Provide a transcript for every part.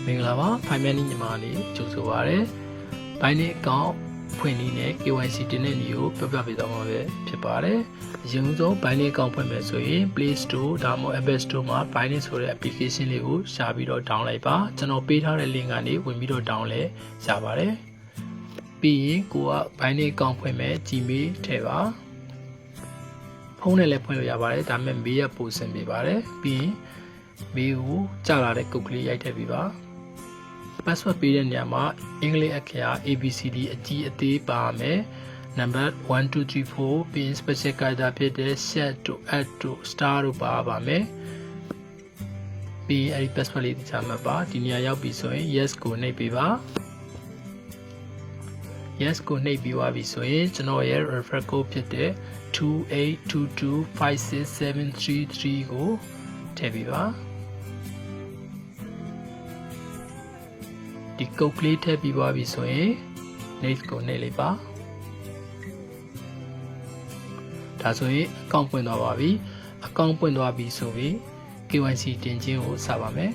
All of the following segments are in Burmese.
မင်္ဂလာပါဖိုင်မန်နီညီမလေးကြိုဆိုပါရစေ။ဘိုင်းနေအကောင့်ဖွင့်နည်းနဲ့ KYC တင်တဲ့နည်းကိုပြောပြပေးသွားမှာပဲဖြစ်ပါတယ်။အရင်ဆုံးဘိုင်းနေအကောင့်ဖွင့်မယ်ဆိုရင် Play Store ဒါမှမဟုတ် App Store မှာဘိုင်းနေဆိုတဲ့ application လေးကိုရှာပြီးတော့ download လိုက်ပါ။ကျွန်တော်ပေးထားတဲ့ link ကနေဝင်ပြီးတော့ download လဲရပါတယ်။ပြီးရင်ကိုကဘိုင်းနေအကောင့်ဖွင့်မယ် Gmail ထည့်ပါ။ဖုန်းနဲ့လည်းဖွင့်လို့ရပါတယ်။ဒါပေမဲ့ mail ရပို့ဆင်ပေးပါတယ်။ပြီးရင်mail ကိုကြာလာတဲ့ကုတ်ကလေးရိုက်ထည့်ပေးပါ။ password ပေးတဲ့နေရာမှာအင်္ဂလိပ်အခရာ ABCD အကြီးအသေးပါမယ်။ number 1 2 3 4ပြီး special character ဖြစ်တဲ့ set တို့ add တို့ star တို့ပါမယ်။ပြီးအဲဒီ password လေးကြားမှာပါဒီနေရာရောက်ပြီဆိုရင် yes ကိုနှိပ်ပေးပါ။ yes ကိုနှိပ်ပြီးသွားပြီဆိုရင်ကျွန်တော်ရဲ့ referral code ဖြစ်တဲ့ 2822566733 ကိုထည့်ပေးပါဒီကုတ်ကလေးထည့်ပြီးသွားပြီဆိုရင် next ကိုနှိပ်လိုက်ပါဒါဆိုရင်အကောင့်ပွင့်သွားပါပြီအကောင့်ပွင့်သွားပြီဆိုပြီး KYC တင်ခြင်းကိုစပါမယ်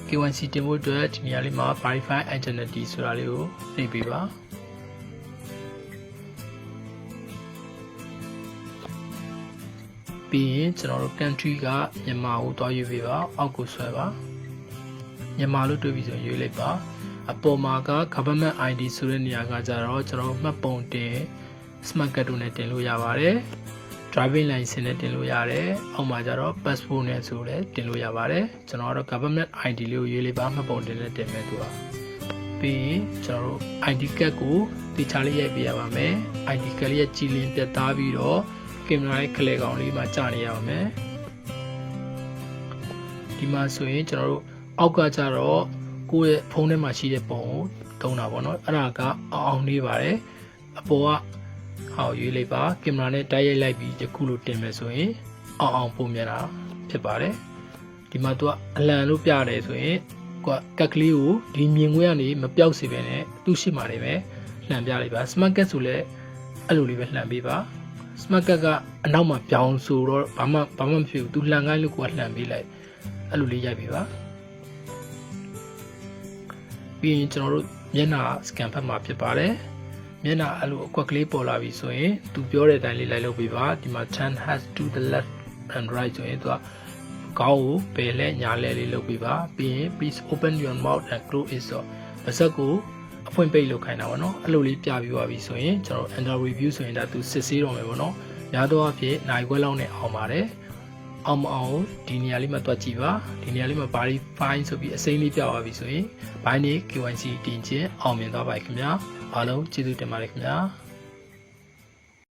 KYC တင်ဖို့အတွက်ဒီနေရာလေးမှာ verify identity ဆိုတာလေးကိုနှိပ်ပေးပါပြီးရင်ကျွန်တော်တို့ country ကမြန်မာကိုတွားရွေးပေးပါအောက်ကိုဆွဲပါမြန်မာလို့တွေ့ပြီဆိုရွေးလိုက်ပါအပေါ်မှာက government ID ဆိုတဲ့နေရာကကြတော့ကျွန်တော်မှတ်ပုံတင် smart card တို့နဲ့တင်လို့ရပါတယ် driving license နဲ့တင်လို့ရတယ်အောက်မှာကြတော့ passport နဲ့ဆိုလည်းတင်လို့ရပါတယ်ကျွန်တော်ကတော့ government ID လေးကိုရွေးလိုက်ပါမှတ်ပုံတင်နဲ့တင်မယ်သူကပြီးရင်ကျွန်တော်တို့ ID card ကိုတေချာလေးရိုက်ပေးရပါမယ် ID card လေးရဲ့ကြည်လင်ပြတ်သားပြီးတော့ကင်မရာရဲ့ခလဲကောင်လေးမှာကြာနေရပါမယ်ဒီမှာဆိုရင်ကျွန်တော်တို့အောက်ကကြတော့ကိုယ့်ရဲ့ဖုန်းထဲမှာရှိတဲ့ပုံကိုတုံးတာပေါ့နော်အဲ့ဒါကအောင်နေပါတယ်အပေါ်ကဟောရွေးလိုက်ပါကင်မရာနဲ့တိုက်ရိုက်လိုက်ပြီးယခုလိုတင်မယ်ဆိုရင်အောင်ပုံမြင်တာဖြစ်ပါတယ်ဒီမှာသူကအလံလို့ပြတယ်ဆိုရင်ကိုကက်ကလေးကိုဒီမြင်ကွင်းကနေမပြောက်စေဘဲနဲ့သူ့ရှိမှနေပဲလှန်ပြလိုက်ပါ smart card ဆိုလဲအဲ့လိုလေးပဲလှန်ပေးပါ smart card ကအနောက်မှာပြောင်းဆိုတော့ဘာမှမဖြစ်ဘူးသူလှန်ခိုင်းလို့ကိုကလှန်ပေးလိုက်အဲ့လိုလေးရိုက်ပေးပါပြီးရင်ကျွန်တော်တို့မျက်နှာ scan ဖတ်မှာဖြစ်ပါတယ်မျက်နှာအဲ့လိုအကွက်ကလေးပေါ်လာပြီဆိုရင်သူပြောတဲ့အတိုင်းလေးလိုက်လုပ်ပေးပါဒီမှာ turn has to the left and right ဆိုရင်သူကခေါင်းကိုပယ်လဲညာလဲလေးလုပ်ပေးပါပြီးရင် please open your mouth and close it ဆိုပါးစပ်ကိုအဖွင့်ပိတ်လုပ်ခိုင်းတာပေါ့နော်အဲ့လိုလေးပြပြီးသွားပြီဆိုရင်ကျွန်တော် under review ဆိုရင်ဒါသူစစ်ဆေးတော့မယ်ပေါ့နော်များသောအားဖြင့်နိုင်ခွဲလောက်နဲ့အောင်ပါတယ်အောင်မအောင်ဒီနေရာလေးမှာတွက်ကြည့်ပါဒီနေရာလေးမှာ verify ဆိုပြီးအစိမ်းလေးပြသွားပြီဆိုရင်ဘိုင်းနေ KYC တင်ခြင်းအောင်မြင်သွားပါပြီခင်ဗျာအားလုံးကျေးဇူးတင်ပါတယ်ခင်ဗျာ